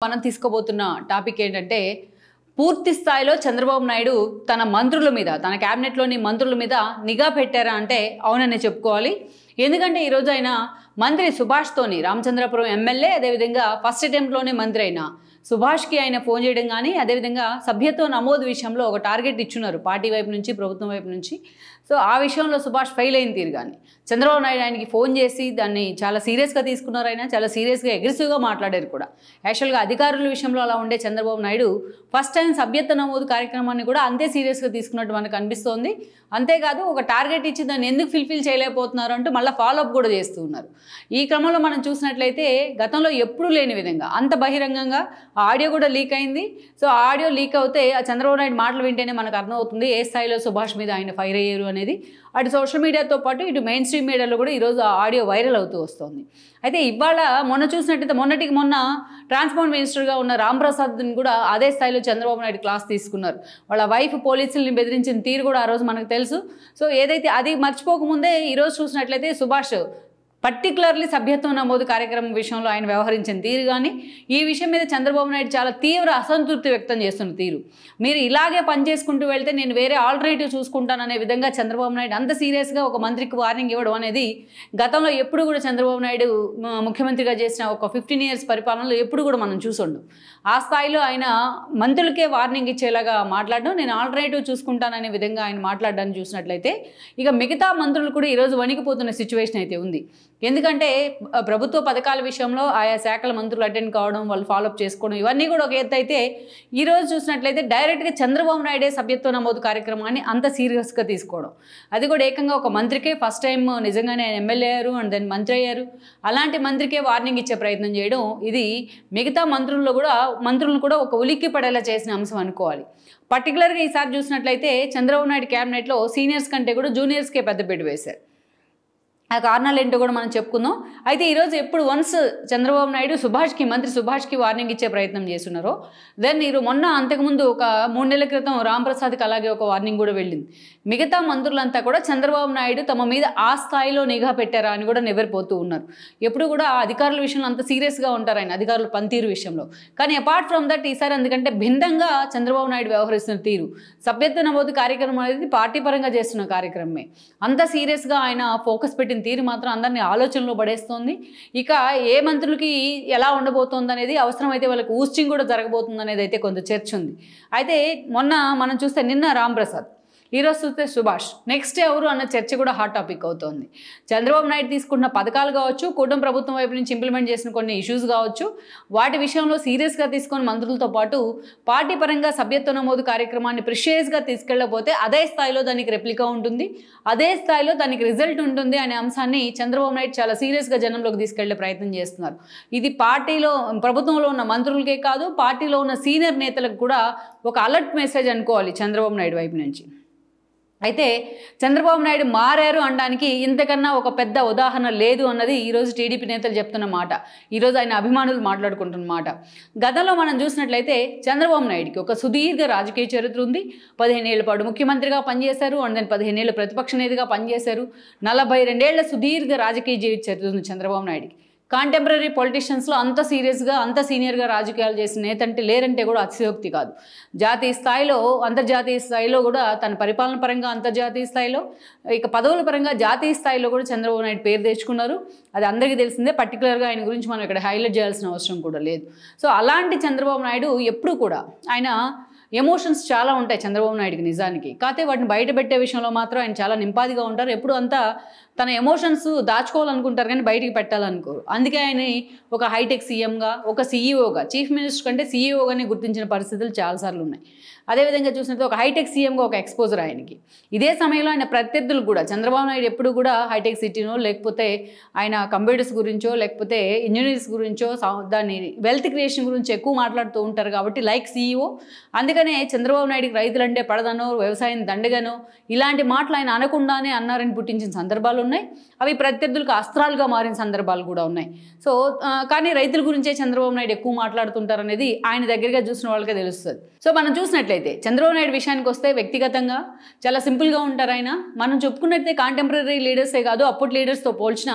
మనం తీసుకోబోతున్న టాపిక్ ఏంటంటే పూర్తి స్థాయిలో చంద్రబాబు నాయుడు తన మంత్రుల మీద తన క్యాబినెట్లోని మంత్రుల మీద నిఘా పెట్టారా అంటే అవుననే చెప్పుకోవాలి. ఎందుకంటే ఈరోజు ఆయన మంత్రి సుభాష్తోని రామచంద్రపురం ఎమ్మెల్యే అదేవిధంగా ఫస్ట్ అటెంప్ట్లోనే మంత్రి అయిన సుభాష్కి ఆయన ఫోన్ చేయడం కానీ అదేవిధంగా సభ్యత్వ నమోదు విషయంలో ఒక టార్గెట్ ఇచ్చున్నారు పార్టీ వైపు నుంచి ప్రభుత్వం వైపు నుంచి. సో ఆ విషయంలో సుభాష్ ఫెయిల్ అయిన తీరు కానీ చంద్రబాబు నాయుడు ఆయనకి ఫోన్ చేసి దాన్ని చాలా సీరియస్గా తీసుకున్నారు. ఆయన చాలా సీరియస్గా అగ్రెసివ్గా మాట్లాడారు కూడా. యాక్చువల్గా అధికారుల విషయంలో అలా ఉండే చంద్రబాబు నాయుడు ఫస్ట్ టైం సభ్యత్వ నమోదు కార్యక్రమాన్ని కూడా అంతే సీరియస్గా తీసుకున్నట్టు మనకు అనిపిస్తోంది. అంతేకాదు ఒక టార్గెట్ ఇచ్చి దాన్ని ఎందుకు ఫుల్ఫిల్ చేయలేకపోతున్నారు అంటూ మళ్ళీ ఫాలోఅప్ కూడా చేస్తూ ఉన్నారు. ఈ క్రమంలో మనం చూసినట్లయితే గతంలో ఎప్పుడూ లేని విధంగా అంత బహిరంగంగా ఆ ఆడియో కూడా లీక్ అయింది. సో ఆ ఆడియో లీక్ అవుతే ఆ చంద్రబాబు నాయుడు మాటలు వింటేనే మనకు అర్థమవుతుంది ఏ స్థాయిలో సుభాష్ మీద ఆయన ఫైర్ అయ్యారు అనేది. అటు సోషల్ మీడియాతో పాటు ఇటు మెయిన్ స్ట్రీమ్ మీడియాలో కూడా ఈరోజు ఆ ఆడియో వైరల్ అవుతూ వస్తుంది. అయితే ఇవాళ మొన్న చూసినట్టయితే మొన్న ట్రాన్స్పోర్ట్ మినిస్టర్గా ఉన్న రాంప్రసాద్ని కూడా అదే స్థాయిలో చంద్రబాబు నాయుడు క్లాస్ తీసుకున్నారు. వాళ్ళ వైఫ్ పోలీసుల్ని బెదిరించిన తీరు కూడా ఆ రోజు మనకు తెలుసు. సో ఏదైతే అది మర్చిపోకముందే ఈరోజు చూసినట్లయితే సుభాష్ పర్టికులర్లీ సభ్యత్వం నమోదు కార్యక్రమం విషయంలో ఆయన వ్యవహరించిన తీరు కానీ ఈ విషయం మీద చంద్రబాబు నాయుడు చాలా తీవ్ర అసంతృప్తి వ్యక్తం చేస్తున్న తీరు. మీరు ఇలాగే పనిచేసుకుంటూ వెళ్తే నేను వేరే ఆల్టర్నేటివ్ చూసుకుంటాననే విధంగా చంద్రబాబు నాయుడు అంత సీరియస్గా ఒక మంత్రికి వార్నింగ్ ఇవ్వడం అనేది గతంలో ఎప్పుడు కూడా చంద్రబాబు నాయుడు ముఖ్యమంత్రిగా చేసిన ఒక 15 years పరిపాలనలో ఎప్పుడు కూడా మనం చూసుండు. ఆ స్థాయిలో ఆయన మంత్రులకే వార్నింగ్ ఇచ్చేలాగా మాట్లాడడం, నేను ఆల్టర్నేటివ్ చూసుకుంటాననే విధంగా ఆయన మాట్లాడడాన్ని చూసినట్లయితే ఇక మిగతా మంత్రులు కూడా ఈరోజు వణికిపోతున్న సిచ్యువేషన్ అయితే ఉంది. ఎందుకంటే ప్రభుత్వ పథకాల విషయంలో ఆయా శాఖల మంత్రులు అటెండ్ కావడం, వాళ్ళు ఫాలోఅప్ చేసుకోవడం ఇవన్నీ కూడా ఒక ఎత్తు అయితే ఈరోజు చూసినట్లయితే డైరెక్ట్గా చంద్రబాబు నాయుడే సభ్యత్వ నమోదు కార్యక్రమాన్ని అంత సీరియస్గా తీసుకోవడం, అది కూడా ఏకంగా ఒక మంత్రికే ఫస్ట్ టైం నిజంగానే ఆయన ఎమ్మెల్యే అయ్యారు అండ్ దెన్ మంత్రి అయ్యారు, అలాంటి మంత్రికే వార్నింగ్ ఇచ్చే ప్రయత్నం చేయడం ఇది మిగతా మంత్రులను కూడా ఒక ఉలిక్కి పడేలా చేసిన అంశం అనుకోవాలి. పర్టికులర్గా ఈసారి చూసినట్లయితే చంద్రబాబు నాయుడు క్యాబినెట్లో సీనియర్స్ కంటే కూడా జూనియర్స్కే పెద్దపీట వేశారు. ఆ కారణాలు ఏంటో కూడా మనం చెప్పుకుందాం. అయితే ఈరోజు ఎప్పుడు వన్స్ చంద్రబాబు నాయుడు మంత్రి సుభాష్కి వార్నింగ్ ఇచ్చే ప్రయత్నం చేస్తున్నారో దెన్ మొన్న అంతకుముందు ఒక 3 నెలల క్రితం రాంప్రసాద్కి అలాగే ఒక వార్నింగ్ కూడా వెళ్ళింది. మిగతా మంత్రులంతా కూడా చంద్రబాబు నాయుడు తమ మీద ఆ స్థాయిలో నిఘా పెట్టారా అని కూడా నివ్వెరపోతూ ఉన్నారు. ఎప్పుడు కూడా అధికారుల విషయంలో అంత సీరియస్గా ఉంటారు ఆయన అధికారుల పనితీరు విషయంలో. కానీ అపార్ట్ ఫ్రమ్ దట్ ఈసారి ఎందుకంటే భిన్నంగా చంద్రబాబు నాయుడు వ్యవహరిస్తున్న తీరు, సభ్యత్వ నమోదు కార్యక్రమం అనేది పార్టీ పరంగా చేస్తున్న కార్యక్రమమే, అంత సీరియస్గా ఆయన ఫోకస్ పెట్టిన తీరు మాత్రం అందరినీ ఆలోచనలో పడేస్తోంది. ఇక ఏ మంత్రులకి ఎలా ఉండబోతోంది అనేది, అవసరమైతే వాళ్ళకి ఊస్టింగ్ కూడా జరగబోతుంది అనేది అయితే కొంత చర్చ ఉంది. అయితే మొన్న మనం చూస్తే నిన్న రాంప్రసాద్, ఈరోజు చూస్తే సుభాష్, నెక్స్ట్ ఎవరు అన్న చర్చ కూడా హాట్ టాపిక్ అవుతోంది. చంద్రబాబు నాయుడు తీసుకున్న పథకాలు కావచ్చు, కూటమి ప్రభుత్వం వైపు నుంచి ఇంప్లిమెంట్ చేసిన కొన్ని ఇష్యూస్ కావచ్చు, వాటి విషయంలో సీరియస్గా తీసుకున్న మంత్రులతో పాటు పార్టీ పరంగా సభ్యత్వ నమోదు కార్యక్రమాన్ని ప్రిషియస్గా తీసుకెళ్ళకపోతే అదే స్థాయిలో దానికి రెప్లికా ఉంటుంది, అదే స్థాయిలో దానికి రిజల్ట్ ఉంటుంది అనే అంశాన్ని చంద్రబాబు నాయుడు చాలా సీరియస్గా జనంలోకి తీసుకెళ్లే ప్రయత్నం చేస్తున్నారు. ఇది ప్రభుత్వంలో ఉన్న మంత్రులకే కాదు, పార్టీలో ఉన్న సీనియర్ నేతలకు కూడా ఒక అలర్ట్ మెసేజ్ అనుకోవాలి చంద్రబాబు నాయుడు వైపు నుంచి. అయితే చంద్రబాబు నాయుడు మారారు అనడానికి ఇంతకన్నా ఒక పెద్ద ఉదాహరణ లేదు అన్నది ఈరోజు టీడీపీ నేతలు చెప్తున్న మాట, ఈరోజు ఆయన అభిమానులు మాట్లాడుకుంటున్న మాట. గతంలో మనం చూసినట్లయితే చంద్రబాబు నాయుడుకి ఒక సుదీర్ఘ రాజకీయ చరిత్ర ఉంది. 15 ఏళ్ల పాటు ముఖ్యమంత్రిగా పనిచేశారు అండ్ దెన్ 15 ఏళ్ళు ప్రతిపక్ష నేతగా పనిచేశారు. 42 ఏళ్ల సుదీర్ఘ రాజకీయ జీవిత చరిత్ర ఉంది చంద్రబాబు నాయుడుకి. కాంటెంపరీ పొలిటీషియన్స్లో అంత సీరియస్గా అంత సీనియర్గా రాజకీయాలు చేసిన నేత అంటే లేరంటే కూడా అతిశయోక్తి కాదు. జాతీయ స్థాయిలో అంతర్జాతీయ స్థాయిలో కూడా తన పరిపాలన పరంగా అంతర్జాతీయ స్థాయిలో, ఇక పదవుల పరంగా జాతీయ స్థాయిలో కూడా చంద్రబాబు నాయుడు పేరు తెచ్చుకున్నారు. అది అందరికీ తెలిసిందే. పర్టికులర్గా ఆయన గురించి మనం ఇక్కడ హైలైట్ చేయాల్సిన అవసరం కూడా లేదు. సో అలాంటి చంద్రబాబు నాయుడు ఎప్పుడు కూడా ఆయన ఎమోషన్స్ చాలా ఉంటాయి చంద్రబాబు నాయుడుకి నిజానికి, కాకపోతే వాటిని బయట పెట్టే విషయంలో మాత్రం ఆయన చాలా నింపాదిగా ఉంటారు. ఎప్పుడు అంతా తన ఎమోషన్స్ దాచుకోవాలనుకుంటారు కానీ బయటికి పెట్టాలనుకోరు. అందుకే ఆయన ఒక హైటెక్ సీఎంగా, ఒక సీఈఓగా, చీఫ్ మినిస్టర్ కంటే సీఈఓగానే గుర్తించిన పరిస్థితులు చాలాసార్లు ఉన్నాయి. అదేవిధంగా చూసినట్టు ఒక హైటెక్ సీఎంగా ఒక ఎక్స్పోజర్ ఆయనకి. ఇదే సమయంలో ఆయన ప్రత్యర్థులు కూడా చంద్రబాబు నాయుడు ఎప్పుడు కూడా హైటెక్ సిటీనో లేకపోతే ఆయన కంప్యూటర్స్ గురించో లేకపోతే ఇంజనీర్స్ గురించో దాన్ని వెల్త్ క్రియేషన్ గురించి ఎక్కువ మాట్లాడుతూ ఉంటారు కాబట్టి లైక్ సీఈఓ. అందుకనే చంద్రబాబు నాయుడికి రైతులంటే పడదనో, వ్యవసాయం దండగనో ఇలాంటి మాటలు ఆయన అనకుండానే అన్నారని పుట్టించిన సందర్భాలు ఉన్నాయి. అవి ప్రత్యర్థులకు అస్త్రాలుగా మారిన సందర్భాలు కూడా ఉన్నాయి. సో కానీ రైతుల గురించే చంద్రబాబు నాయుడు ఎక్కువ మాట్లాడుతుంటారు అనేది ఆయన దగ్గరగా చూసిన వాళ్ళకే తెలుస్తుంది. సో మనం చూసినట్లయితే చంద్రబాబు నాయుడు విషయానికి వస్తే వ్యక్తిగతంగా చాలా సింపుల్గా ఉంటారు ఆయన. మనం చెప్పుకున్నట్లయితే కాంటెంపరీ లీడర్సే కాదు, అప్పటి లీడర్స్తో పోల్చిన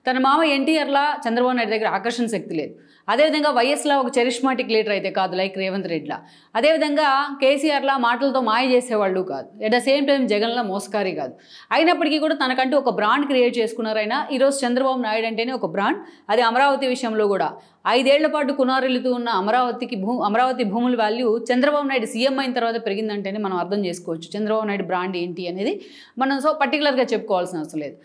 తన మామ ఎన్టీఆర్లా చంద్రబాబు నాయుడు దగ్గర ఆకర్షణ శక్తి లేదు. అదేవిధంగా వైఎస్లా ఒక చరిష్మాటిక్ లీడర్ అయితే కాదు, లైక్ రేవంత్ రెడ్డిలా. అదేవిధంగా కేసీఆర్లా మాటలతో మాయ చేసేవాళ్ళు కాదు. ఎట్ ద సేమ్ టైం జగన్లా మోసకారి కాదు. అయినప్పటికీ కూడా తనకంటూ ఒక బ్రాండ్ క్రియేట్ చేసుకున్నారైనా. ఈరోజు చంద్రబాబు నాయుడు అంటేనే ఒక బ్రాండ్. అది అమరావతి విషయంలో కూడా 5 ఏళ్ల పాటు కునారిల్లుతూ ఉన్న అమరావతి భూముల వాల్యూ చంద్రబాబు నాయుడు సీఎం అయిన తర్వాత పెరిగిందంటేనే మనం అర్థం చేసుకోవచ్చు చంద్రబాబు నాయుడు బ్రాండ్ ఏంటి అనేది మనం పర్టికులర్గా చెప్పుకోవాల్సిన అవసరం లేదు.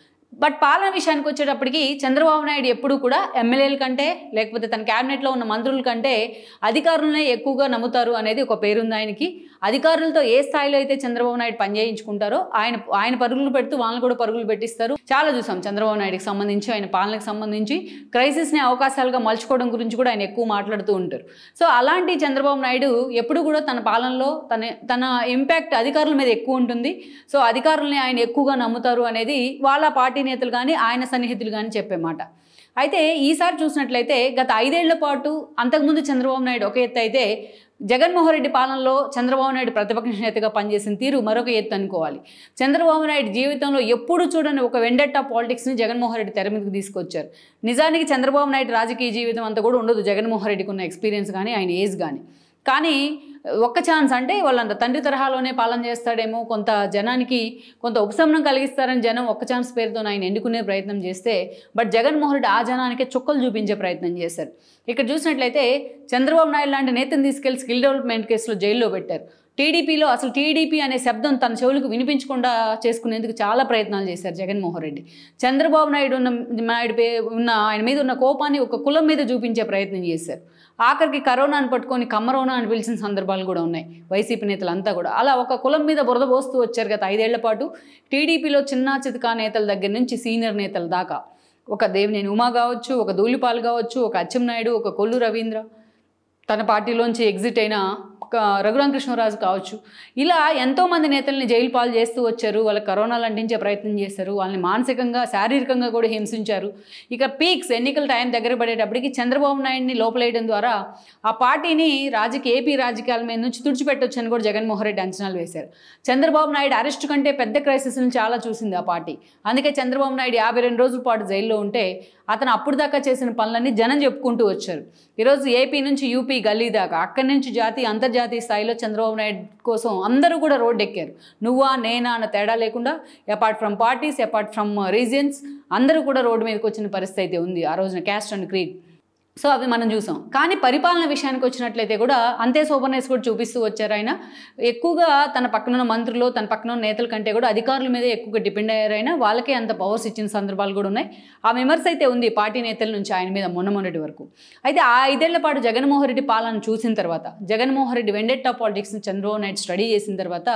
బట్ పాలన విషయానికి వచ్చేటప్పటికి చంద్రబాబు నాయుడు ఎప్పుడూ కూడా ఎమ్మెల్యేల కంటే లేకపోతే తన క్యాబినెట్లో ఉన్న మంత్రుల కంటే అధికారులనే ఎక్కువగా నమ్ముతారు అనేది ఒక పేరుంది ఆయనకి. అధికారులతో ఏ స్థాయిలో అయితే చంద్రబాబు నాయుడు పనిచేయించుకుంటారో ఆయన పరుగులు పెడుతూ వాళ్ళని కూడా పరుగులు పెట్టిస్తారు. చాలా చూసాం చంద్రబాబు నాయుడుకి సంబంధించి, ఆయన పాలనకు సంబంధించి క్రైసిస్ని అవకాశాలుగా మలుచుకోవడం గురించి కూడా ఆయన ఎక్కువ మాట్లాడుతూ ఉంటారు. సో అలాంటి చంద్రబాబు నాయుడు ఎప్పుడు కూడా తన పాలనలో తన ఇంపాక్ట్ అధికారుల మీద ఎక్కువ ఉంటుంది. సో అధికారులని ఆయన ఎక్కువగా నమ్ముతారు అనేది వాళ్ళ పార్టీ నేతలు కానీ ఆయన సన్నిహితులు కానీ చెప్పే మాట. అయితే ఈసారి చూసినట్లయితే గత 5 ఏళ్ల పాటు అంతకుముందు చంద్రబాబు నాయుడు ఒక ఎత్తు అయితే, జగన్మోహన్ రెడ్డి పాలనలో చంద్రబాబు నాయుడు ప్రతిపక్ష నేతగా పనిచేసిన తీరు మరొక ఎత్తు అనుకోవాలి. చంద్రబాబు నాయుడు జీవితంలో ఎప్పుడు చూడని ఒక వెండెట్టా పాలిటిక్స్ని జగన్మోహన్ రెడ్డి తెర మీదకి తీసుకొచ్చారు. నిజానికి చంద్రబాబు నాయుడు రాజకీయ జీవితం అంతా కూడా ఉండదు జగన్మోహన్ రెడ్డికి ఉన్న ఎక్స్పీరియన్స్ కానీ ఆయన ఏజ్ కానీ ఒక్క ఛాన్స్ అంటే వాళ్ళంత తండ్రి తరహాలోనే పాలన చేస్తాడేమో, కొంత జనానికి కొంత ఉపశమనం కలిగిస్తారని జనం ఒక్క ఛాన్స్ పేరుతో ఆయన ఎన్నుకునే ప్రయత్నం చేస్తే, బట్ జగన్మోహన్ రెడ్డి ఆ జనానికి చుక్కలు చూపించే ప్రయత్నం చేశారు. ఇక్కడ చూసినట్లయితే చంద్రబాబు నాయుడు లాంటి నేతను తీసుకెళ్లి స్కిల్ డెవలప్మెంట్ కేసులో జైల్లో పెట్టారు. టీడీపీలో అసలు టీడీపీ అనే శబ్దం తన చెవులకు వినిపించకుండా చేసుకునేందుకు చాలా ప్రయత్నాలు చేశారు జగన్మోహన్ రెడ్డి. చంద్రబాబు నాయుడు ఆయన మీద ఉన్న కోపాన్ని ఒక కులం మీద చూపించే ప్రయత్నం చేశారు. ఆఖరికి కరోనాను పట్టుకొని కమ్మరోనా అని పిలిచిన సందర్భాలు కూడా ఉన్నాయి వైసీపీ నేతలంతా కూడా. అలా ఒక కులం మీద బురద పోస్తూ వచ్చారు గత 5 ఏళ్ల పాటు. టీడీపీలో చిన్న చితకా నేతల దగ్గర నుంచి సీనియర్ నేతల దాకా, ఒక దేవినేని ఉమా కావచ్చు, ఒక ధూళిపాల్ కావచ్చు, ఒక అచ్చెన్నాయుడు, ఒక కొల్లు రవీంద్ర, తన పార్టీలోంచి ఎగ్జిట్ అయిన రఘురామకృష్ణరాజు కావచ్చు, ఇలా ఎంతోమంది నేతల్ని జైలు పాలు చేస్తూ వచ్చారు. వాళ్ళకి కరోనాలు అంటించే ప్రయత్నం చేశారు, వాళ్ళని మానసికంగా శారీరకంగా కూడా హింసించారు. ఇక పీక్స్ ఎన్నికల టైం దగ్గర పడేటప్పటికి చంద్రబాబు నాయుడిని లోపలేయడం ద్వారా ఆ పార్టీని ఏపీ రాజకీయాల మీద నుంచి తుడిచిపెట్టొచ్చని కూడా జగన్మోహన్ రెడ్డి అంచనాలు వేశారు. చంద్రబాబు నాయుడు అరెస్ట్ కంటే పెద్ద క్రైసిస్ని చాలా చూసింది ఆ పార్టీ. అందుకే చంద్రబాబు నాయుడు 52 రోజుల పాటు జైల్లో ఉంటే అతను అప్పుడు దాకా చేసిన పనులన్నీ జనం చెప్పుకుంటూ వచ్చారు. ఈరోజు ఏపీ నుంచి యూపీ గల్లీ దాకా, అక్కడి నుంచి జాతీయ అంతర్జాతీయ స్థాయిలో చంద్రబాబు నాయుడు కోసం అందరూ కూడా రోడ్డు ఎక్కారు. నువ్వా నేనా అన్న తేడా లేకుండా, apart from parties, apart from regions, అందరూ కూడా రోడ్డు మీదకి వచ్చిన పరిస్థితి అయితే ఉంది ఆ రోజున, క్యాస్ట్ అండ్ క్రీడ్. సో అవి మనం చూసాం. కానీ పరిపాలన విషయానికి వచ్చినట్లయితే కూడా అంతే సోపర్నెస్ కూడా చూపిస్తూ వచ్చారు ఆయన. ఎక్కువగా తన పక్కనున్న మంత్రులు, తన పక్కనున్న నేతల కంటే కూడా అధికారుల మీద ఎక్కువగా డిపెండ్ అయ్యారు ఆయన. వాళ్ళకే అంత పవర్స్ ఇచ్చిన సందర్భాలు కూడా ఉన్నాయి. ఆ విమర్శ అయితే ఉంది పార్టీ నేతల నుంచి ఆయన మీద మొన్నటి వరకు. అయితే ఆ 5 ఏళ్ల పాటు జగన్మోహన్ రెడ్డి పాలన చూసిన తర్వాత, జగన్మోహన్ రెడ్డి వెండెట్టా పాలిటిక్స్ని చంద్రబాబు నాయుడు స్టడీ చేసిన తర్వాత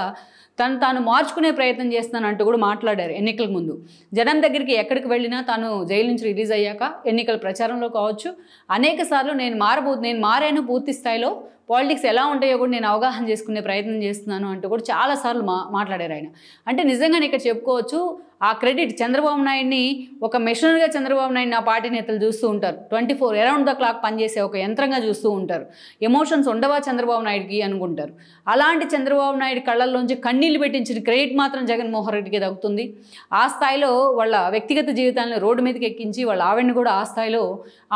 తాను మార్చుకునే ప్రయత్నం చేస్తున్నానంటూ కూడా మాట్లాడారు ఎన్నికల ముందు. జనం దగ్గరికి ఎక్కడికి వెళ్ళినా తాను జైలు నుంచి రిలీజ్ అయ్యాక ఎన్నికల ప్రచారంలో కావచ్చు అనేక సార్లు నేను మారాను, పూర్తి స్థాయిలో పాలిటిక్స్ ఎలా ఉంటాయో కూడా నేను అవగాహన చేసుకునే ప్రయత్నం చేస్తున్నాను అంటూ కూడా చాలాసార్లు మాట్లాడారు ఆయన. అంటే నిజంగానే ఇక్కడ చెప్పుకోవచ్చు ఆ క్రెడిట్ చంద్రబాబు నాయుడిని ఒక మిషనరీగా చంద్రబాబు నాయుడిని ఆ పార్టీ నేతలు చూస్తూ ఉంటారు. 24 అరౌండ్ ద క్లాక్ పనిచేసే ఒక యంత్రంగా చూస్తూ ఉంటారు. ఎమోషన్స్ ఉండవా చంద్రబాబు నాయుడికి అనుకుంటారు. అలాంటి చంద్రబాబు నాయుడు కళ్ళల్లోంచి కన్నీళ్లు పెట్టించిన క్రెడిట్ మాత్రం జగన్మోహన్ రెడ్డికి దక్కుతుంది. ఆ స్థాయిలో వాళ్ళ వ్యక్తిగత జీవితాలను రోడ్డు మీదకి ఎక్కించి వాళ్ళ ఆవిడని కూడా ఆ స్థాయిలో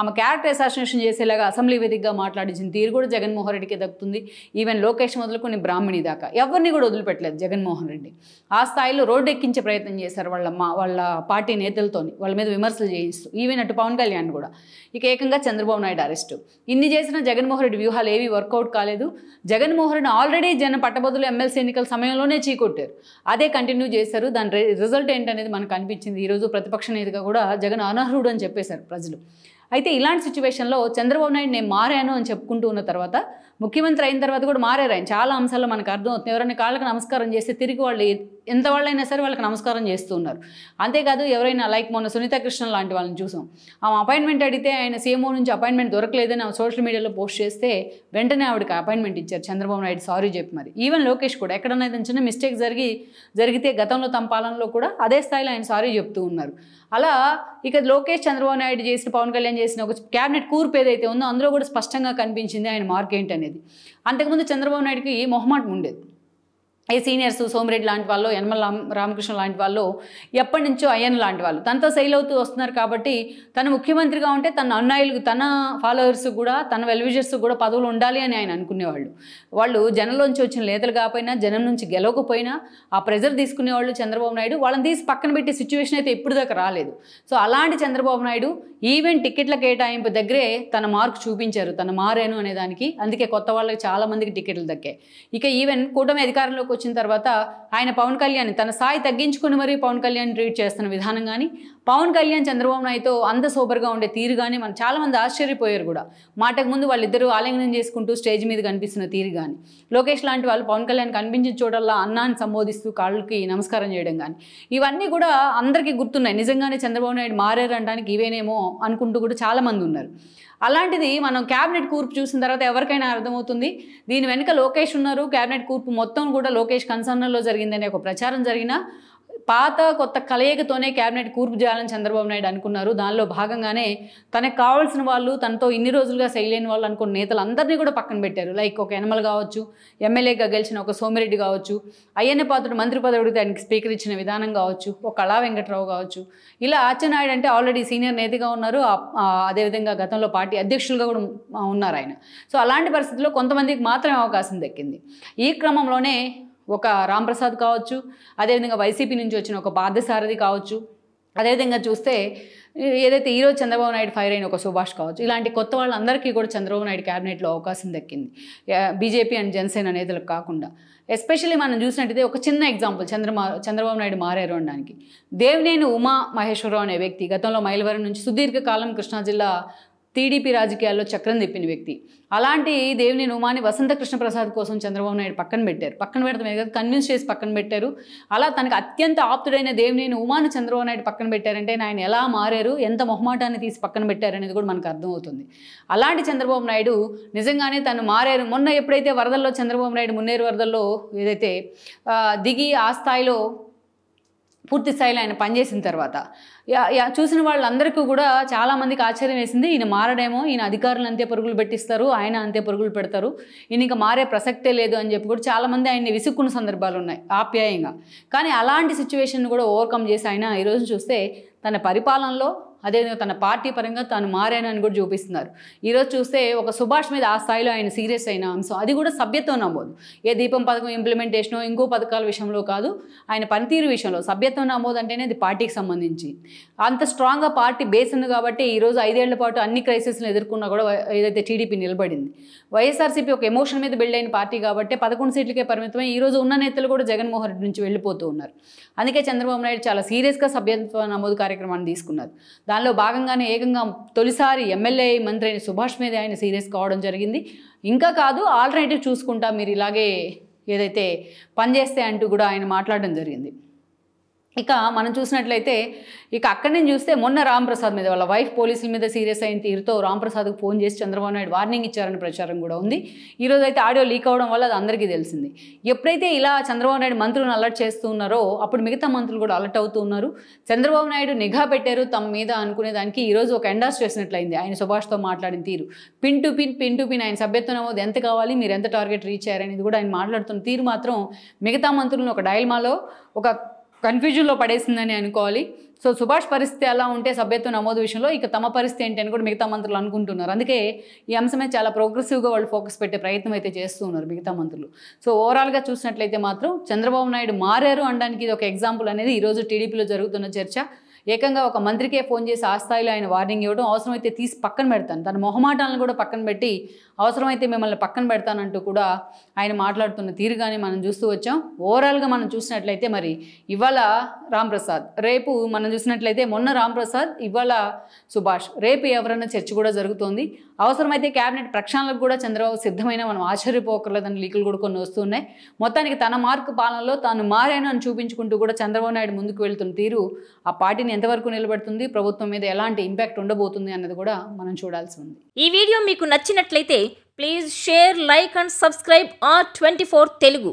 ఆమె క్యారెక్టర్ అసాసినేషన్ చేసేలాగా అసెంబ్లీ వేదికగా మాట్లాడించిన తీరు కూడా జగన్మోహన్ రెడ్డికి దక్కుతుంది. ఈవెన్ లోకేష్ మొదలుకొని బ్రాహ్మణి దాకా ఎవరిని కూడా వదిలిపెట్టలేదు జగన్మోహన్ రెడ్డి. ఆ స్థాయిలో రోడ్డు ఎక్కించే ప్రయత్నం చేశారు వాళ్ళ పార్టీ నేతలతోని, వాళ్ళ మీద విమర్శలు చేయిస్తూ. ఈవెన్ అటు పవన్ కళ్యాణ్ కూడా. ఇక ఏకంగా చంద్రబాబు నాయుడు అరెస్టు. ఇన్ని చేసిన జగన్మోహన్ రెడ్డి వ్యూహాలు ఏవి వర్కౌట్ కాలేదు. జగన్మోహన్ రెడ్డి ఆల్రెడీ పట్టభద్రులు ఎమ్మెల్సీ ఎన్నికల సమయంలోనే చీకొట్టారు. అదే కంటిన్యూ చేశారు. దాని రిజల్ట్ ఏంటనేది మనకు అనిపించింది. ఈరోజు ప్రతిపక్ష నేతగా కూడా జగన్ అనర్హుడు అని చెప్పేశారు ప్రజలు. అయితే ఇలాంటి సిచ్యువేషన్లో చంద్రబాబు నాయుడు నేను మారాను అని చెప్పుకుంటూ ఉన్న తర్వాత, ముఖ్యమంత్రి అయిన తర్వాత కూడా మారారు ఆయన. చాలా అంశాల్లో మనకు అర్థమవుతుంది. ఎవరైనా కాళ్ళకి నమస్కారం చేస్తే తిరిగి వాళ్ళు ఎంత వాళ్ళైనా సరే వాళ్ళకి నమస్కారం చేస్తూ ఉన్నారు. అంతేకాదు ఎవరైనా లైక్ మొన్న సునీత కృష్ణ లాంటి వాళ్ళని చూసాం. ఆమె అపాయింట్మెంట్ అడిగితే ఆయన సీఎంఓ నుంచి అపాయింట్మెంట్ దొరకలేదని ఆమె సోషల్ మీడియాలో పోస్ట్ చేస్తే వెంటనే ఆవిడకి అపాయింట్మెంట్ ఇచ్చారు చంద్రబాబు నాయుడు సారీ చెప్పి. మరి ఈవెన్ లోకేష్ కూడా ఎక్కడన్నా చిన్న మిస్టేక్ జరిగితే గతంలో తమ పాలనలో కూడా అదే స్థాయిలో ఆయన సారీ చెప్తూ ఉన్నారు. అలా ఇక లోకేష్, చంద్రబాబు నాయుడు చేసిన, పవన్ కళ్యాణ్ చేసిన ఒక క్యాబినెట్ కూర్పు ఏదైతే ఉందో అందులో కూడా స్పష్టంగా కనిపించింది ఆయన మార్క్ ఏంటనేది. అంతకుముందు చంద్రబాబు నాయుడుకి మొహమాటం ఉండేది. ఏ సీనియర్స్ సోమిరెడ్డి లాంటి వాళ్ళు, యనమల రామకృష్ణ లాంటి వాళ్ళు, ఎప్పటి నుంచో అయ్యన్ లాంటి వాళ్ళు తనతో సెయిల్ అవుతూ వస్తున్నారు. కాబట్టి తను ముఖ్యమంత్రిగా ఉంటే తన అన్నయ్యలకు, తన ఫాలోవర్స్ కూడా, తన వెల్విజర్స్ కూడా పదవులు ఉండాలి అని ఆయన అనుకునేవాళ్ళు. వాళ్ళు జనంలోంచి వచ్చిన లేతలు కాకపోయినా, జనం నుంచి గెలవకపోయినా ఆ ప్రెజర్ తీసుకునేవాళ్ళు చంద్రబాబు నాయుడు. వాళ్ళని తీసి పక్కన పెట్టే సిచ్యువేషన్ అయితే ఇప్పుడు దాకా రాలేదు. సో అలాంటి చంద్రబాబు నాయుడు ఈవెన్ టికెట్ల కేటాయింపు దగ్గరే తన మార్కు చూపించారు, తను మారాను అనే దానికి. అందుకే కొత్త వాళ్ళకి చాలా మందికి టికెట్లు దక్కాయి. ఇక ఈవెన్ కూటమి అధికారంలోకి వచ్చిన తర్వాత ఆయన పవన్ కళ్యాణ్ తన స్థాయి తగ్గించుకుని మరీ పవన్ కళ్యాణ్ ట్రీట్ చేస్తున్న విధానం కానీ, పవన్ కళ్యాణ్ చంద్రబాబు నాయుడుతో అంత సూపర్గా ఉండే తీరు కానీ మనం చాలామంది ఆశ్చర్యపోయారు కూడా. మాటకు ముందు వాళ్ళిద్దరూ ఆలింగనం చేసుకుంటూ స్టేజ్ మీద కనిపిస్తున్న తీరు కానీ, లోకేష్ లాంటి వాళ్ళు పవన్ కళ్యాణ్ కనిపించిన చోటల్లా అన్నాన్ని సంబోధిస్తూ కాళ్ళకి నమస్కారం చేయడం కానీ, ఇవన్నీ కూడా అందరికీ గుర్తున్నాయి. నిజంగానే చంద్రబాబు నాయుడు మారారు అనడానికి ఇవేనేమో అనుకుంటూ కూడా చాలామంది ఉన్నారు. అలాంటిది మనం క్యాబినెట్ కూర్పు చూసిన తర్వాత ఎవరికైనా అర్థమవుతుంది దీని వెనుక లోకేష్ ఉన్నారు. క్యాబినెట్ కూర్పు మొత్తం కూడా లోకేష్ కన్సర్న్లో జరిగిందనే ఒక ప్రచారం జరిగినా పాత కొత్త కలయికతోనే క్యాబినెట్ కూర్పు చేయాలని చంద్రబాబు నాయుడు అనుకున్నారు. దానిలో భాగంగానే తనకు కావాల్సిన వాళ్ళు, తనతో ఇన్ని రోజులుగా సైలైన వాళ్ళు అనుకున్న నేతలందరినీ కూడా పక్కన పెట్టారు. లైక్ ఒక యనమల కావచ్చు, ఎమ్మెల్యేగా గెలిచిన ఒక సోమిరెడ్డి కావచ్చు, అయ్యన్న పాత్రుడు మంత్రి పదవికి ఆయనకి స్పీకర్ ఇచ్చిన విధానం కావచ్చు, ఒక కళా వెంకట్రావు కావచ్చు. ఇలా అచ్చెన్నాయుడు అంటే ఆల్రెడీ సీనియర్ నేతగా ఉన్నారు, అదేవిధంగా గతంలో పార్టీ అధ్యక్షులుగా కూడా ఉన్నారు ఆయన. సో అలాంటి పరిస్థితుల్లో కొంతమందికి మాత్రమే అవకాశం దక్కింది. ఈ క్రమంలోనే ఒక రాంప్రసాద్ కావచ్చు, అదేవిధంగా వైసీపీ నుంచి వచ్చిన ఒక పార్థసారథి కావచ్చు, అదేవిధంగా చూస్తే ఏదైతే ఈరోజు చంద్రబాబు నాయుడు ఫైర్ అయిన ఒక సుభాష్ కావచ్చు, ఇలాంటి కొత్త వాళ్ళందరికీ కూడా చంద్రబాబు నాయుడు క్యాబినెట్లో అవకాశం దక్కింది. బీజేపీ అండ్ జనసేన నేతలకు కాకుండా. ఎస్పెషల్లీ మనం చూసినట్టయితే ఒక చిన్న ఎగ్జాంపుల్ చంద్రబాబు నాయుడు మారారు అనడానికి, దేవినేని ఉమా మహేశ్వరరావు అనే వ్యక్తి గతంలో మైలవరం నుంచి సుదీర్ఘకాలం కృష్ణా జిల్లా టీడీపీ రాజకీయాల్లో చక్రం తిప్పిన వ్యక్తి. అలాంటి దేవినేని ఉమాని వసంత కృష్ణప్రసాద్ కోసం చంద్రబాబు నాయుడు పక్కన పెట్టారు. పక్కన పెడతామే కదా, కన్విన్స్ చేసి పక్కన పెట్టారు. అలా తనకు అత్యంత ఆప్తుడైన దేవినేని ఉమాని చంద్రబాబు నాయుడు పక్కన పెట్టారంటే ఆయన ఎలా మారారు, ఎంత మొహమాటాన్ని తీసి పక్కన పెట్టారు అనేది కూడా మనకు అర్థమవుతుంది. అలాంటి చంద్రబాబు నాయుడు నిజంగానే తను మారారు. మొన్న ఎప్పుడైతే వరదల్లో చంద్రబాబు నాయుడు మున్నేరు వరదల్లో ఏదైతే దిగి ఆ స్థాయిలో పూర్తి స్థాయిలో ఆయన పనిచేసిన తర్వాత చూసిన వాళ్ళందరికీ కూడా చాలామందికి ఆశ్చర్యం వేసింది. ఈయన మారడేమో, ఈయన అధికారులు అంతే పరుగులు పెట్టిస్తారు, ఆయన అంతే పరుగులు పెడతారు, ఈయన ఇంకా మారే ప్రసక్తే లేదు అని చెప్పి కూడా చాలామంది ఆయన్ని విసుక్కున్న సందర్భాలు ఉన్నాయి ఆప్యాయంగా. కానీ అలాంటి సిచ్యువేషన్ కూడా ఓవర్కమ్ చేసి ఆయన ఈరోజు చూస్తే తన పరిపాలనలో, అదేవిధంగా తన పార్టీ పరంగా తాను మారానని కూడా చూపిస్తున్నారు. ఈరోజు చూస్తే ఒక సుభాష్ మీద ఆ స్థాయిలో ఆయన సీరియస్ అయిన అంశం, అది కూడా సభ్యత్వం నమోదు. ఏ దీపం పథకం ఇంప్లిమెంటేషనో ఇంకో పథకాల విషయంలో కాదు, ఆయన పనితీరు విషయంలో సభ్యత్వం నమోదు అంటేనే అది పార్టీకి సంబంధించి. అంత స్ట్రాంగ్గా పార్టీ బేస్ ఉంది కాబట్టి ఈరోజు 5 ఏళ్ల పాటు అన్ని క్రైసిస్లను ఎదుర్కొన్నా కూడా ఏదైతే టీడీపీ నిలబడింది. వైఎస్ఆర్సీపీ ఒక ఎమోషన్ మీద బిల్డ్ అయిన పార్టీ కాబట్టి 11 సీట్లకే పరిమితమై ఈరోజు ఉన్న నేతలు కూడా జగన్మోహన్ రెడ్డి నుంచి వెళ్ళిపోతూ ఉన్నారు. అందుకే చంద్రబాబు నాయుడు చాలా సీరియస్గా సభ్యత్వ నమోదు కార్యక్రమాన్ని తీసుకున్నారు. దానిలో భాగంగానే ఏకంగా తొలిసారి ఎమ్మెల్యే మంత్రి అయిన సుభాష్ మీద ఆయన సీరియస్ కావడం జరిగింది. ఇంకా కాదు, ఆల్టర్నేటివ్ చూసుకుంటా మీరు ఇలాగే ఏదైతే పనిచేస్తే అంటూ కూడా ఆయన మాట్లాడడం జరిగింది. ఇక మనం చూసినట్లయితే ఇక అక్కడి నుంచి చూస్తే మొన్న రాంప్రసాద్ మీద వాళ్ళ వైఫ్ పోలీసుల మీద సీరియస్ అయిన తీరుతో రాంప్రసాద్కు ఫోన్ చేసి చంద్రబాబు నాయుడు వార్నింగ్ ఇచ్చారని ప్రచారం కూడా ఉంది. ఈరోజు అయితే ఆడియో లీక్ అవడం వల్ల అది అందరికీ తెలిసింది. ఎప్పుడైతే ఇలా చంద్రబాబు నాయుడు మంత్రులను అలర్ట్ చేస్తూ ఉన్నారో అప్పుడు మిగతా మంత్రులు కూడా అలర్ట్ అవుతూ ఉన్నారు. చంద్రబాబు నాయుడు నిఘా పెట్టారు తమ మీద అనుకునేదానికి ఈరోజు ఒక ఎండాస్ చేసినట్లయింది ఆయన సుభాష్తో మాట్లాడిన తీరు. పిన్ టు పిన్ ఆయన సభ్యత్వం నమోదు ఎంత కావాలి, మీరు ఎంత టార్గెట్ రీచ్ అయ్యారనేది కూడా ఆయన మాట్లాడుతున్న తీరు మాత్రం మిగతా మంత్రులను ఒక డైల్మాలో ఒక కన్ఫ్యూజన్లో పడేసిందని అనుకోవాలి. సో సుభాష్ పరిస్థితి ఎలా ఉంటే సభ్యత్వ నమోదు విషయంలో ఇక తమ పరిస్థితి ఏంటి అని కూడా మిగతా మంత్రులు అనుకుంటున్నారు. అందుకే ఈ అంశమే చాలా ప్రోగ్రెసివ్గా వాళ్ళు ఫోకస్ పెట్టే ప్రయత్నం అయితే చేస్తూ ఉన్నారు మిగతా మంత్రులు. సో ఓవరాల్గా చూసినట్లయితే మాత్రం చంద్రబాబు నాయుడు మారారు అనడానికి ఇది ఒక ఎగ్జాంపుల్ అనేది ఈరోజు టీడీపీలో జరుగుతున్న చర్చ. ఏకంగా ఒక మంత్రికే ఫోన్ చేసి ఆ స్థాయిలో ఆయన వార్నింగ్ ఇవ్వడం, అవసరమైతే తీసి పక్కన పెడతాను, తన మొహమాటాలను కూడా పక్కన పెట్టి అవసరమైతే మిమ్మల్ని పక్కన పెడతానంటూ కూడా ఆయన మాట్లాడుతున్న తీరుగానే మనం చూస్తూ వచ్చాం. ఓవరాల్గా మనం చూసినట్లయితే మరి ఇవాళ రాంప్రసాద్, రేపు మనం చూసినట్లయితే మొన్న రాంప్రసాద్, ఇవాళ సుభాష్, రేపు ఎవరన్నా చర్చ కూడా జరుగుతోంది. అవసరమైతే క్యాబినెట్ ప్రక్షాళనకు కూడా చంద్రబాబు సిద్ధమైన మనం ఆశ్చర్యపోకర్లేదని లీకులు కూడా కొన్ని వస్తున్నాయి. మొత్తానికి తన మార్కు పాలనలో తాను మారాను అని చూపించుకుంటూ కూడా చంద్రబాబు నాయుడు ముందుకు వెళ్తున్న తీరు ఆ పార్టీని ఎంతవరకు నిలబెడుతుంది, ప్రభుత్వం మీద ఎలాంటి ఇంపాక్ట్ ఉండబోతుంది అన్నది కూడా మనం చూడాల్సి ఉంది. ఈ వీడియో మీకు నచ్చినట్లయితే please share, like and subscribe R24 Telugu.